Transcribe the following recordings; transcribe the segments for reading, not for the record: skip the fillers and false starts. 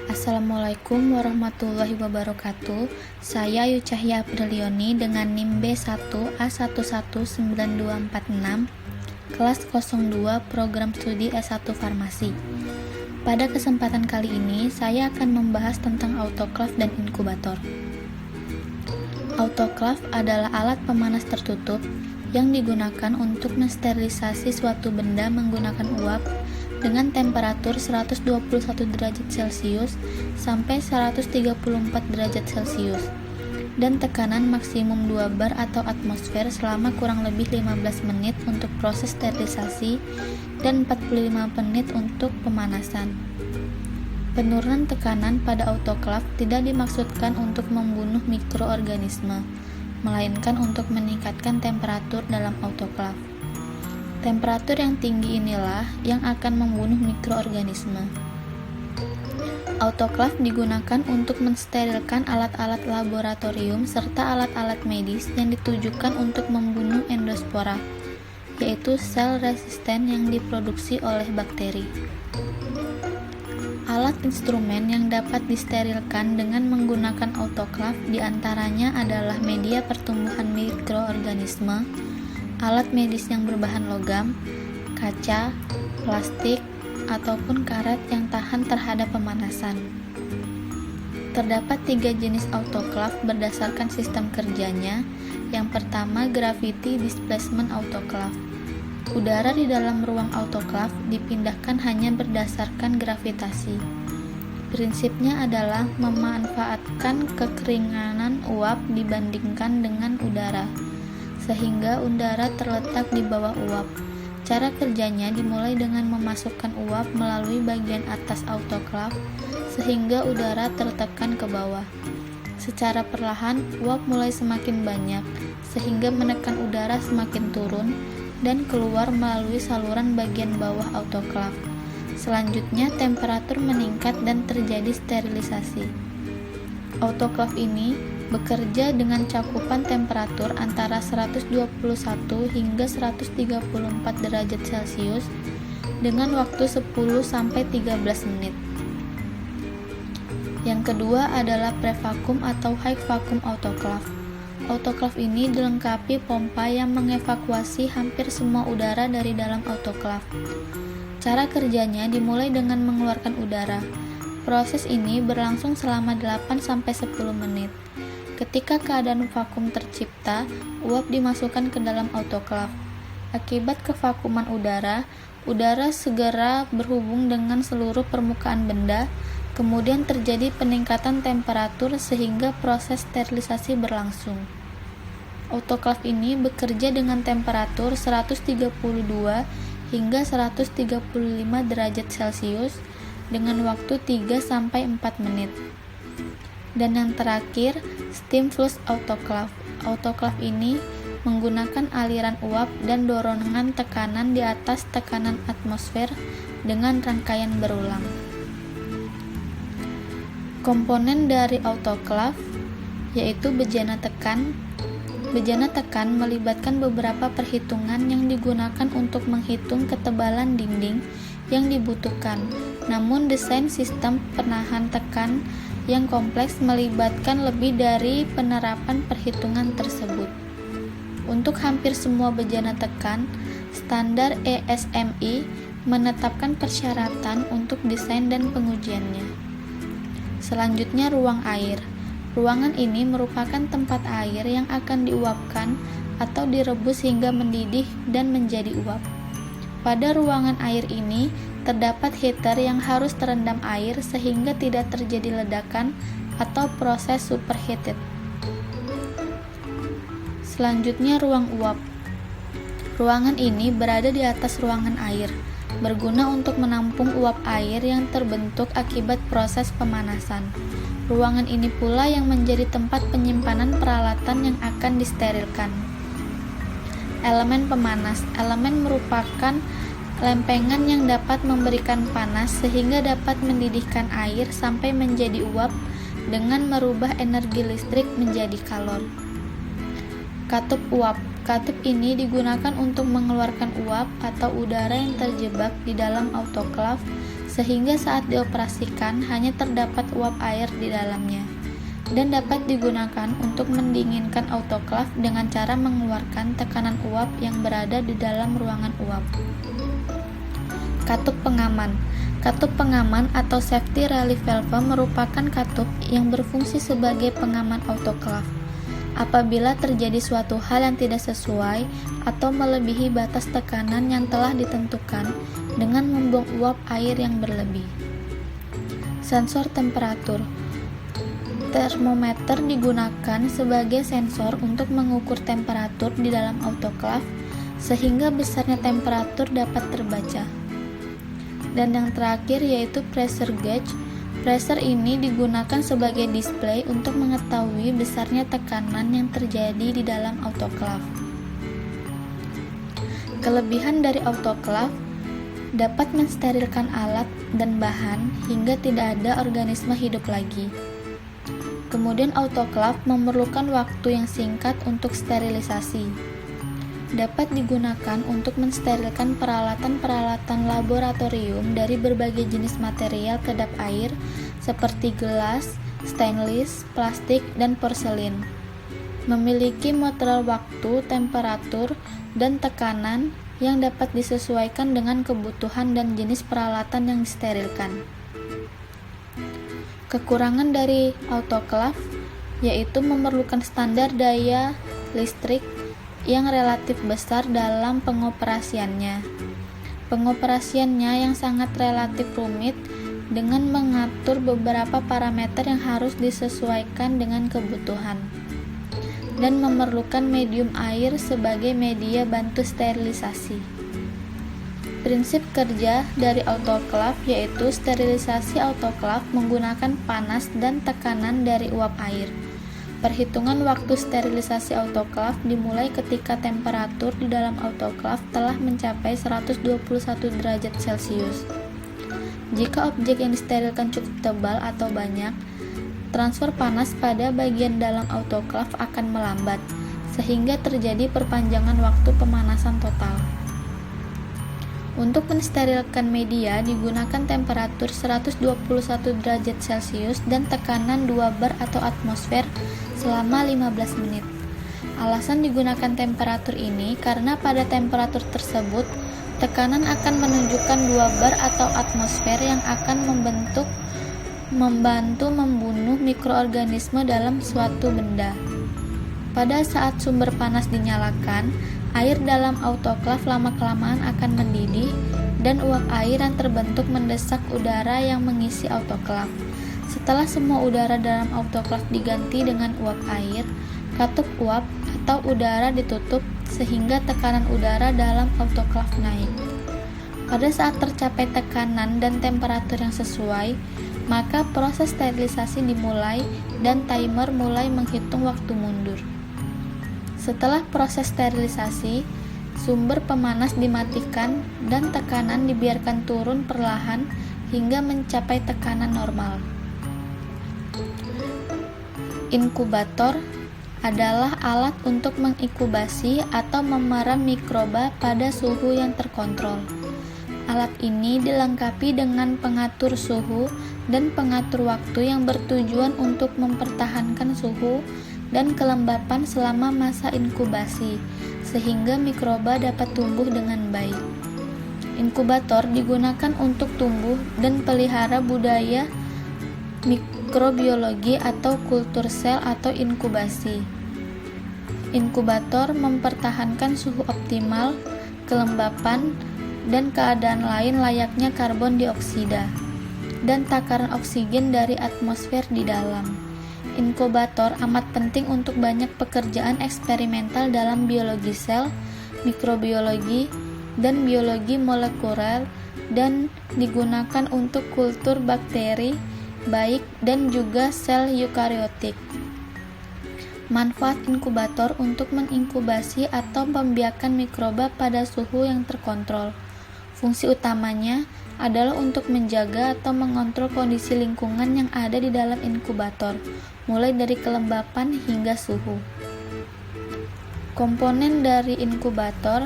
Assalamualaikum warahmatullahi wabarakatuh. Saya Ayu Cahya Aprilioni dengan NIM B1A119246, kelas 02 Program Studi S1 Farmasi. Pada kesempatan kali ini, saya akan membahas tentang autoklaf dan inkubator. Autoklaf adalah alat pemanas tertutup yang digunakan untuk mensterilisasi suatu benda menggunakan uap dengan temperatur 121 derajat Celcius sampai 134 derajat Celcius dan tekanan maksimum 2 bar atau atmosfer selama kurang lebih 15 menit untuk proses sterilisasi dan 45 menit untuk pemanasan. Penurunan tekanan pada autoklaf tidak dimaksudkan untuk membunuh mikroorganisme, melainkan untuk meningkatkan temperatur dalam autoklaf. Temperatur yang tinggi inilah yang akan membunuh mikroorganisme. Autoklaf digunakan untuk mensterilkan alat-alat laboratorium serta alat-alat medis yang ditujukan untuk membunuh endospora, yaitu sel resisten yang diproduksi oleh bakteri. Alat instrumen yang dapat disterilkan dengan menggunakan autoklaf diantaranya adalah media pertumbuhan mikroorganisme, alat medis yang berbahan logam, kaca, plastik, ataupun karet yang tahan terhadap pemanasan. Terdapat 3 jenis autoklaf berdasarkan sistem kerjanya. Yang pertama, gravity displacement autoklaf. Udara di dalam ruang autoklaf dipindahkan hanya berdasarkan gravitasi. Prinsipnya adalah memanfaatkan kekeringanan uap dibandingkan dengan udara, sehingga udara terletak di bawah uap. Cara kerjanya dimulai dengan memasukkan uap melalui bagian atas autoklaf sehingga udara tertekan ke bawah. Secara perlahan, uap mulai semakin banyak sehingga menekan udara semakin turun dan keluar melalui saluran bagian bawah autoklaf. Selanjutnya, temperatur meningkat dan terjadi sterilisasi. Autoklaf ini bekerja dengan cakupan temperatur antara 121 hingga 134 derajat Celcius dengan waktu 10 sampai 13 menit. Yang kedua adalah prevakum atau high vacuum autoklaf. Autoklaf ini dilengkapi pompa yang mengevakuasi hampir semua udara dari dalam autoklaf. Cara kerjanya dimulai dengan mengeluarkan udara. Proses ini berlangsung selama 8-10 menit. Ketika keadaan vakum tercipta, uap dimasukkan ke dalam autoklaf. Akibat kevakuman udara, udara segera berhubung dengan seluruh permukaan benda, kemudian terjadi peningkatan temperatur sehingga proses sterilisasi berlangsung. Autoklaf ini bekerja dengan temperatur 132 hingga 135 derajat Celcius dengan waktu 3-4 menit. Dan yang terakhir, steam flush autoklaf. Autoklaf ini menggunakan aliran uap dan dorongan tekanan di atas tekanan atmosfer dengan rangkaian berulang. Komponen dari autoklaf yaitu bejana tekan. Bejana tekan melibatkan beberapa perhitungan yang digunakan untuk menghitung ketebalan dinding yang dibutuhkan. Namun desain sistem penahan tekan yang kompleks melibatkan lebih dari penerapan perhitungan tersebut. Untuk hampir semua bejana tekan, standar ESMI menetapkan persyaratan untuk desain dan pengujiannya. Selanjutnya, ruang air. Ruangan ini merupakan tempat air yang akan diuapkan atau direbus hingga mendidih dan menjadi uap. Pada ruangan air ini, terdapat heater yang harus terendam air sehingga tidak terjadi ledakan atau proses superheated. Selanjutnya, ruang uap. Ruangan ini berada di atas ruangan air, berguna untuk menampung uap air yang terbentuk akibat proses pemanasan. Ruangan ini pula yang menjadi tempat penyimpanan peralatan yang akan disterilkan. Elemen pemanas. Elemen merupakan lempengan yang dapat memberikan panas sehingga dapat mendidihkan air sampai menjadi uap dengan merubah energi listrik menjadi kalor. Katup uap. Katup ini digunakan untuk mengeluarkan uap atau udara yang terjebak di dalam autoklaf sehingga saat dioperasikan hanya terdapat uap air di dalamnya, dan dapat digunakan untuk mendinginkan autoklaf dengan cara mengeluarkan tekanan uap yang berada di dalam ruangan uap. Katup pengaman. Katup pengaman atau safety relief valve merupakan katup yang berfungsi sebagai pengaman autoklaf. Apabila terjadi suatu hal yang tidak sesuai atau melebihi batas tekanan yang telah ditentukan dengan membuang uap air yang berlebih. Sensor temperatur. Termometer digunakan sebagai sensor untuk mengukur temperatur di dalam autoklaf sehingga besarnya temperatur dapat terbaca. Dan yang terakhir yaitu pressure gauge. Pressure ini digunakan sebagai display untuk mengetahui besarnya tekanan yang terjadi di dalam autoklaf. Kelebihan dari autoklaf dapat mensterilkan alat dan bahan hingga tidak ada organisme hidup lagi. Kemudian autoklaf memerlukan waktu yang singkat untuk sterilisasi. Dapat digunakan untuk mensterilkan peralatan-peralatan laboratorium dari berbagai jenis material kedap air seperti gelas, stainless, plastik, dan porselin. Memiliki muter waktu, temperatur, dan tekanan yang dapat disesuaikan dengan kebutuhan dan jenis peralatan yang disterilkan. Kekurangan dari autoklaf yaitu memerlukan standar daya listrik yang relatif besar dalam pengoperasiannya. Pengoperasiannya yang sangat relatif rumit dengan mengatur beberapa parameter yang harus disesuaikan dengan kebutuhan, dan memerlukan medium air sebagai media bantu sterilisasi. Prinsip kerja dari autoklaf yaitu sterilisasi autoklaf menggunakan panas dan tekanan dari uap air. Perhitungan waktu sterilisasi autoklaf dimulai ketika temperatur di dalam autoklaf telah mencapai 121 derajat Celcius. Jika objek yang disterilkan cukup tebal atau banyak, transfer panas pada bagian dalam autoklaf akan melambat, sehingga terjadi perpanjangan waktu pemanasan total. Untuk mensterilkan media digunakan temperatur 121 derajat Celcius dan tekanan 2 bar atau atmosfer selama 15 menit. Alasan digunakan temperatur ini karena pada temperatur tersebut tekanan akan menunjukkan 2 bar atau atmosfer yang akan membantu membunuh mikroorganisme dalam suatu benda. Pada saat sumber panas dinyalakan, air dalam autoklaf lama-kelamaan akan mendidih dan uap air yang terbentuk mendesak udara yang mengisi autoklaf. Setelah semua udara dalam autoklaf diganti dengan uap air, katup uap atau udara ditutup sehingga tekanan udara dalam autoklaf naik. Pada saat tercapai tekanan dan temperatur yang sesuai, maka proses sterilisasi dimulai dan timer mulai menghitung waktu mundur. Setelah proses sterilisasi, sumber pemanas dimatikan dan tekanan dibiarkan turun perlahan hingga mencapai tekanan normal. Inkubator adalah alat untuk menginkubasi atau memeram mikroba pada suhu yang terkontrol. Alat ini dilengkapi dengan pengatur suhu dan pengatur waktu yang bertujuan untuk mempertahankan suhu dan kelembapan selama masa inkubasi, sehingga mikroba dapat tumbuh dengan baik. Inkubator digunakan untuk tumbuh dan pelihara budaya mikrobiologi atau kultur sel atau inkubasi. Inkubator mempertahankan suhu optimal, kelembapan, dan keadaan lain layaknya karbon dioksida dan takaran oksigen dari atmosfer di dalam. Inkubator amat penting untuk banyak pekerjaan eksperimental dalam biologi sel, mikrobiologi, dan biologi molekuler, dan digunakan untuk kultur bakteri, baik dan juga sel eukariotik. Manfaat inkubator untuk menginkubasi atau membiarkan mikroba pada suhu yang terkontrol. Fungsi utamanya adalah untuk menjaga atau mengontrol kondisi lingkungan yang ada di dalam inkubator, mulai dari kelembapan hingga suhu. Komponen dari inkubator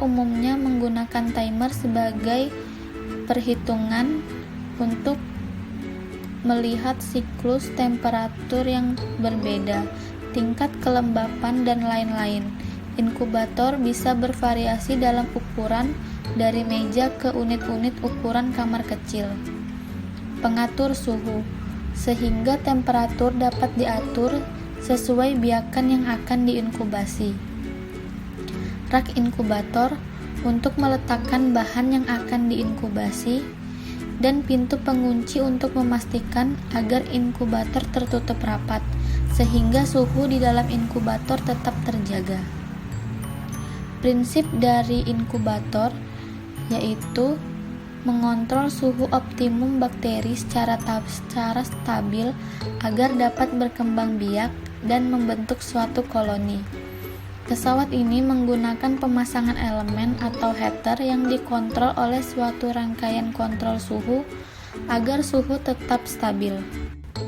umumnya menggunakan timer sebagai perhitungan untuk melihat siklus temperatur yang berbeda, tingkat kelembapan, dan lain-lain. Inkubator bisa bervariasi dalam ukuran dari meja ke unit-unit ukuran kamar kecil. Pengatur suhu, sehingga temperatur dapat diatur sesuai biakan yang akan diinkubasi. Rak inkubator untuk meletakkan bahan yang akan diinkubasi, dan pintu pengunci untuk memastikan agar inkubator tertutup rapat, sehingga suhu di dalam inkubator tetap terjaga. Prinsip dari inkubator yaitu mengontrol suhu optimum bakteri secara stabil agar dapat berkembang biak dan membentuk suatu koloni. Pesawat ini menggunakan pemasangan elemen atau heater yang dikontrol oleh suatu rangkaian kontrol suhu agar suhu tetap stabil.